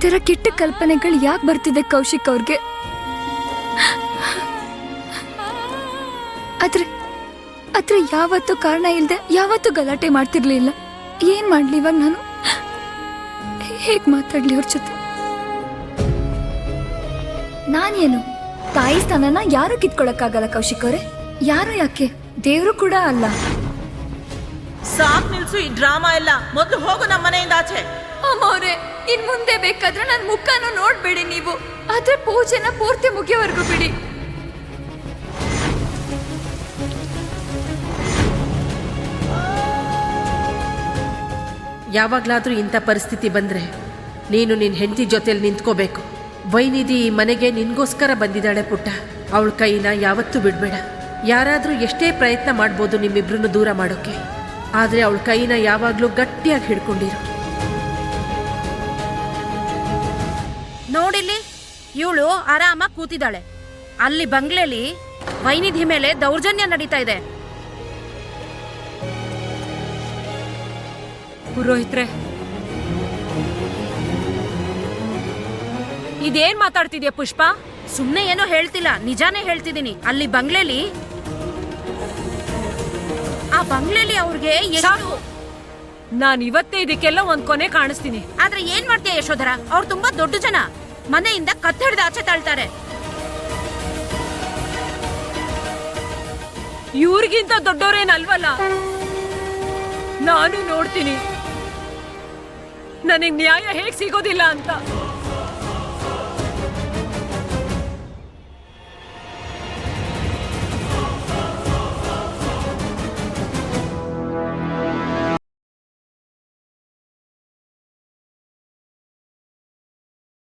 ತರ ಕೆಟ್ಟ ಕಲ್ಪನೆಗಳು ಯಾಕೆ ಬರ್ತಿದೆ ಕೌಶಿಕ್ ಅವ್ರಿಗೆ? ಆದ್ರೆ ಯಾವತ್ತೂ ಕಾರಣ ಇಲ್ದೆ ಯಾವತ್ತೂ ಗಲಾಟೆ ಮಾಡ್ತಿರ್ಲಿಲ್ಲ. ಏನ್ ಮಾಡ್ಲಿ ಇವಾಗ ನಾನು? ಹೇಗ್ ಮಾತಾಡ್ಲಿ ಅವ್ರ ಜೊತೆ? ನಾನೇನು ತಾಯಿ ಸ್ಥಾನನ ಯಾರು ಕಿತ್ಕೊಳಕ್ಕಾಗಲ್ಲ ಕೌಶಿಕ್ ಅವ್ರೆ. ಯಾರು ಯಾಕೆ ದೇವ್ರು ಕೂಡ ಅಲ್ಲ. ಸಾಕ್ ನಿಲ್ಸು ಈ ಡ್ರಾಮಾ ಎಲ್ಲ. ಮೊದ್ಲು ಹೋಗು ನಮ್ಮ ಮನೆಯಿಂದ ಆಚೆ. ಅಮ್ಮವ್ರೆ, ಇನ್ ಮುಂದೆ ಬೇಕಾದ್ರೆ ನನ್ ಮುಖನೂ ನೋಡ್ಬೇಡಿ ನೀವು. ಆದ್ರೆ ಪೂಜೆನ ಪೂರ್ತಿ ಮುಗಿಯವರೆಗೂ ಬಿಡಿ. ಯಾವಾಗ್ಲಾದ್ರೂ ಇಂಥ ಪರಿಸ್ಥಿತಿ ಬಂದ್ರೆ ನೀನು ನಿನ್ನ ಹೆಂಡತಿ ಜೊತೆಲಿ ನಿಂತ್ಕೋಬೇಕು. ವೈನಿಧಿ ಈ ಮನೆಗೆ ನಿನ್ಗೋಸ್ಕರ ಬಂದಿದ್ದಾಳೆ ಪುಟ್ಟ. ಅವಳ ಕೈನ ಯಾವತ್ತೂ ಬಿಡ್ಬೇಡ. ಯಾರಾದ್ರೂ ಎಷ್ಟೇ ಪ್ರಯತ್ನ ಮಾಡ್ಬೋದು ನಿಮ್ಮಿಬ್ರನ್ನು ದೂರ ಮಾಡೋಕೆ, ಆದ್ರೆ ಅವಳ ಕೈನ ಯಾವಾಗ್ಲೂ ಗಟ್ಟಿಯಾಗಿ ಹಿಡ್ಕೊಂಡಿರು. ನೋಡಿಲ್ಲಿ, ಇವಳು ಆರಾಮಾಗಿ ಕೂತಿದ್ದಾಳೆ. ಅಲ್ಲಿ ಬಂಗ್ಲೆಲಿ ವೈನಿಧಿ ಮೇಲೆ ದೌರ್ಜನ್ಯ ನಡೀತಾ ಇದೆ. ಪುರೋಹಿತ್ರೆ, ಇದೇನ್ ಮಾತಾಡ್ತಿದ್ಯಾ ಪುಷ್ಪ? ಸುಮ್ನೆ ಏನೋ ಹೇಳ್ತಿಲ್ಲ, ನಿಜಾನೇ ಹೇಳ್ತಿದ್ದೀನಿ. ಅಲ್ಲಿ ಬಂಗ್ಲೆಲಿ ಅವ್ರಿಗೆ ನಾನ್ ಇವತ್ತೇ ಇದಕ್ಕೆಲ್ಲ ಒಂದ್ ಕೊನೆ ಕಾಣಿಸ್ತೀನಿ. ಆದ್ರೆ ಏನ್ ಮಾಡ್ತೀಯ ಯಶೋಧರ? ಅವ್ರು ತುಂಬಾ ದೊಡ್ಡ ಜನ. ಮನೆಯಿಂದ ಕತ್ತಿಡ್ದು ಆಚೆ ತಾಳ್ತಾರೆ. ಇವ್ರಿಗಿಂತ ದೊಡ್ಡವ್ರೇನಲ್ವಲ್ಲ. ನಾನು ನೋಡ್ತೀನಿ ನನಗ್ ನ್ಯಾಯ ಹೇಗ್ ಸಿಗೋದಿಲ್ಲ ಅಂತ.